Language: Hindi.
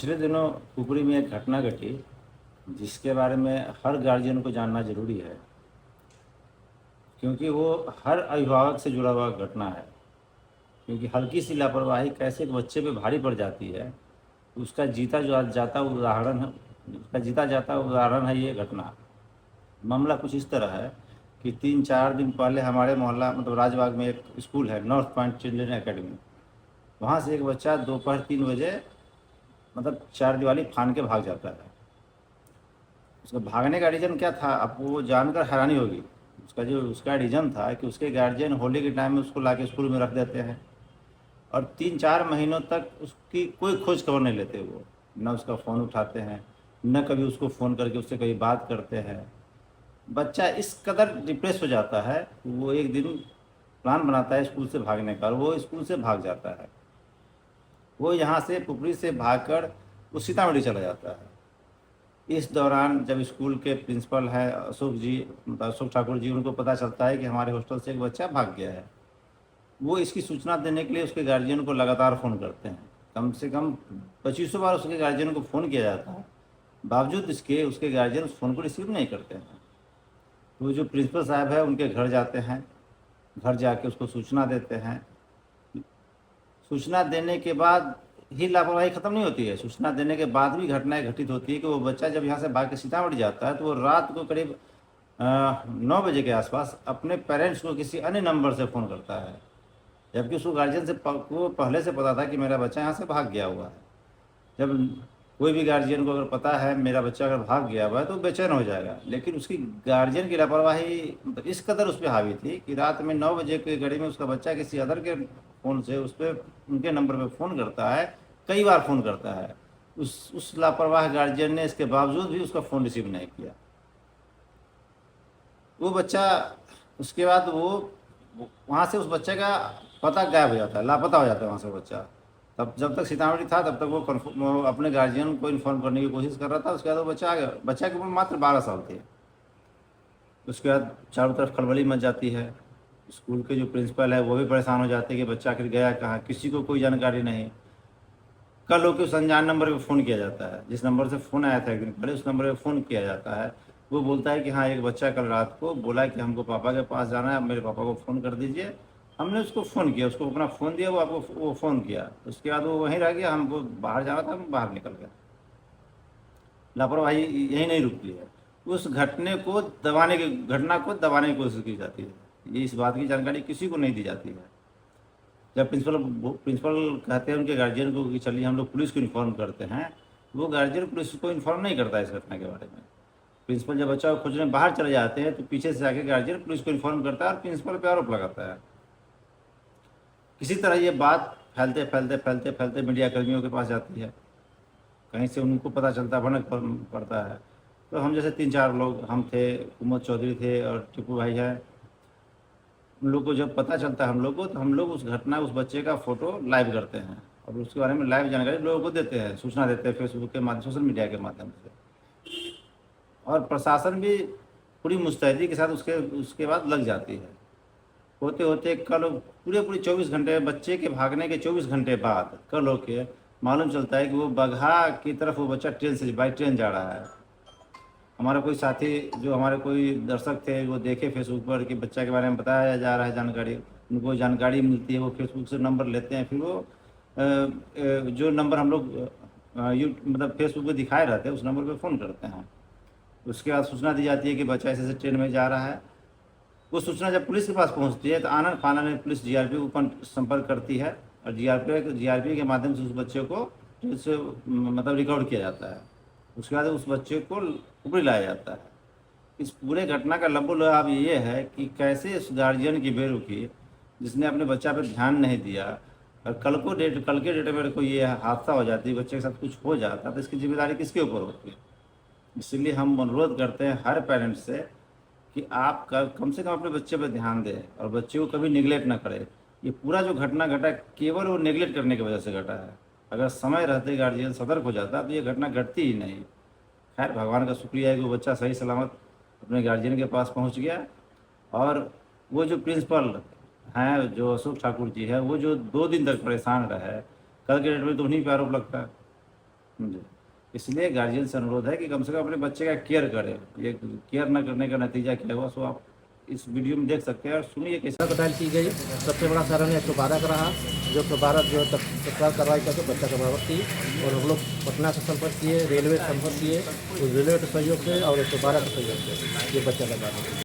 पिछले दिनों कुकड़ी में एक घटना घटी जिसके बारे में हर गार्जियन को जानना जरूरी है, क्योंकि वो हर अभिभावक से जुड़ा हुआ घटना है। क्योंकि हल्की सी लापरवाही कैसे एक बच्चे पे भारी पड़ जाती है, उसका जीता जो जाता उदाहरण है। उसका जीता जाता उदाहरण है ये घटना। मामला कुछ इस तरह है कि 3-4 दिन पहले हमारे मोहल्ला मतलब राजबाग में एक स्कूल है, नॉर्थ पॉइंट चिल्ड्रन एकेडमी। वहाँ से एक बच्चा दोपहर 3 बजे मतलब चार दिवाली फान के भाग जाता है। उसका भागने का रीज़न क्या था, आपको वो जानकर हैरानी होगी। उसका रीज़न था कि उसके गार्जियन होली के टाइम में उसको लाके स्कूल में रख देते हैं और 3-4 महीनों तक उसकी कोई खोज खबर नहीं लेते। वो न उसका फ़ोन उठाते हैं, न कभी उसको फ़ोन करके उससे कभी बात करते हैं। बच्चा इस कदर डिप्रेस हो जाता है, वो एक दिन प्लान बनाता है स्कूल से भागने का और वो स्कूल से भाग जाता है। वो यहाँ से पुपरी से भागकर वो सीतामढ़ी चला जाता है। इस दौरान जब स्कूल के प्रिंसिपल हैं अशोक ठाकुर जी, उनको पता चलता है कि हमारे हॉस्टल से एक बच्चा भाग गया है। वो इसकी सूचना देने के लिए उसके गार्जियन को लगातार फ़ोन करते हैं। कम से कम 2500 बार उसके गार्जियन को फ़ोन किया जाता है, बावजूद इसके उसके गार्जियन उस फ़ोन को रिसीव नहीं करते हैं। तो जो प्रिंसिपल साहब है उनके घर जाते हैं, घर जाके उसको सूचना देते हैं। सूचना देने के बाद ही लापरवाही खत्म नहीं होती है। सूचना देने के बाद भी घटनाएं घटित होती है कि वो बच्चा जब यहाँ से भाग के सीतामढ़ी जाता है तो वो रात को करीब 9 बजे के आसपास अपने पेरेंट्स को किसी अन्य नंबर से फ़ोन करता है, जबकि उसको गार्जियन से को पहले से पता था कि मेरा बच्चा यहाँ से भाग गया हुआ है। जब कोई भी गार्जियन को अगर पता है मेरा बच्चा अगर भाग गया हुआ है तो बेचैन हो जाएगा, लेकिन उसकी गार्जियन की लापरवाही मतलब इस कदर उस पर हावी थी कि रात में 9 बजे की घड़ी में उसका बच्चा किसी अदर के फ़ोन से उस पर उनके नंबर पे फ़ोन करता है, कई बार फ़ोन करता है। उस लापरवाह गार्जियन ने इसके बावजूद भी उसका फ़ोन रिसीव नहीं किया। वो बच्चा उसके बाद वो वहाँ से उस बच्चे का पता गायब हो जाता है, लापता हो जाता है वहाँ से बच्चा। तब जब तक सीतामढ़ी था तब तक वो अपने गार्जियन को इन्फॉर्म करने की कोशिश कर रहा था। उसके बाद वो बच्चा आ गया। बच्चा की उम्र मात्र 12 साल थी। उसके बाद चारों तरफ खलबली मच जाती है। स्कूल के जो प्रिंसिपल है वो भी परेशान हो जाते हैं कि बच्चा आखिर गया कहाँ, किसी को कोई जानकारी नहीं। कल होकर उस अनजान नंबर पे फ़ोन किया जाता है, जिस नंबर से फ़ोन आया था एक दिन पहले उस नंबर पे फ़ोन किया जाता है। वो बोलता है कि हाँ, एक बच्चा कल रात को बोला कि हमको पापा के पास जाना है, आप मेरे पापा को फ़ोन कर दीजिए। हमने उसको फ़ोन किया, उसको अपना फ़ोन दिया, वो आपको वो फ़ोन किया। उसके बाद वो वहीं रह गया, हमको बाहर जाना था, हम बाहर निकल गए। लापरवाही यहीं नहीं रुकती है। उस घटना को दबाने की कोशिश की जाती है। ये इस बात की जानकारी किसी को नहीं दी जाती है। जब प्रिंसिपल कहते हैं उनके गार्जियन को कि चलिए हम लोग पुलिस को इन्फॉर्म करते हैं, वो गार्जियन पुलिस को इन्फॉर्म नहीं करता है इस घटना के बारे में। प्रिंसिपल जब बच्चा को खोजने बाहर चले जाते हैं तो पीछे से आके गार्जियन पुलिस को इन्फॉर्म करता है और प्रिंसिपल पे आरोप लगाता है। किसी तरह ये बात फैलते फैलते फैलते फैलते मीडिया कर्मियों के पास जाती है। कहीं से उनको पता चलता है, भनक पड़ता है। तो हम जैसे 3-4 लोग, हम थे, कुमोद चौधरी थे और टिप्पू भाई है, उन लोग को जब पता चलता है हम लोग को, तो हम लोग उस बच्चे का फ़ोटो लाइव करते हैं और उसके बारे में लाइव जानकारी लोगों को देते हैं, सूचना देते हैं फेसबुक के माध्यम, सोशल मीडिया के माध्यम से। और प्रशासन भी पूरी मुस्तैदी के साथ उसके उसके बाद लग जाती है। होते होते कल पूरे पूरे 24 घंटे, बच्चे के भागने के 24 घंटे बाद कल होके मालूम चलता है कि वो बगहा की तरफ वो बच्चा ट्रेन से बाई ट्रेन जा रहा है। हमारा कोई साथी, जो हमारे कोई दर्शक थे, वो देखे फेसबुक पर कि बच्चा के बारे में बताया जा रहा है जानकारी, उनको जानकारी मिलती है, वो फेसबुक से नंबर लेते हैं। फिर वो जो नंबर हम लोग मतलब फेसबुक पे दिखाए रहते हैं उस नंबर पे फ़ोन करते हैं। उसके बाद सूचना दी जाती है कि बच्चा ऐसे ऐसे ट्रेन में जा रहा है। वो सूचना जब पुलिस के पास पहुंचती है तो आनन फानन में पुलिस जीआरपी को संपर्क करती है और जीआरपी के माध्यम से उस बच्चे को ट्रेन से मतलब रिकवर किया जाता है। उसके बाद उस बच्चे को ऊपरी लाया जाता है। इस पूरे घटना का लबोलबाब ये है कि कैसे इस गार्जियन की बेरुखी, जिसने अपने बच्चा पर ध्यान नहीं दिया, और कल के डेट में अगर कोई ये हादसा हो जाती है, बच्चे के साथ कुछ हो जाता तो इसकी जिम्मेदारी किसके ऊपर होती है। इसीलिए हम अनुरोध करते हैं हर पेरेंट्स से कि आप कम से कम अपने बच्चे पर ध्यान दें और बच्चे को कभी निगलेक्ट ना करें। ये पूरा जो घटना घटा केवल वो निगलेक्ट करने की वजह से घटा है। अगर समय रहते गार्जियन सतर्क हो जाता तो ये घटना घटती ही नहीं। खैर, भगवान का शुक्रिया है कि वो बच्चा सही सलामत अपने गार्जियन के पास पहुंच गया। और वो जो प्रिंसिपल हैं, जो अशोक ठाकुर जी है, वो जो 2 दिन तक परेशान रहे, कल के डेट में तो उन्हीं पर आरोप लगता है। समझे। इसलिए गार्जियन से अनुरोध है कि कम से कम अपने बच्चे का केयर करें। ये केयर न करने का नतीजा क्या हुआ सो आप इस वीडियो में देख सकते हैं और सुनिए कैसे घायल की गई। सबसे बड़ा कारण 112 का रहा, जो 112 जो तत्काल कार्रवाई करके बच्चा का बरामद की और हम लोग पटना से संपर्क किए, रेलवे से संपर्क किए, तो रेलवे के सहयोग से और 112 के सहयोग से ये बच्चा का बरामद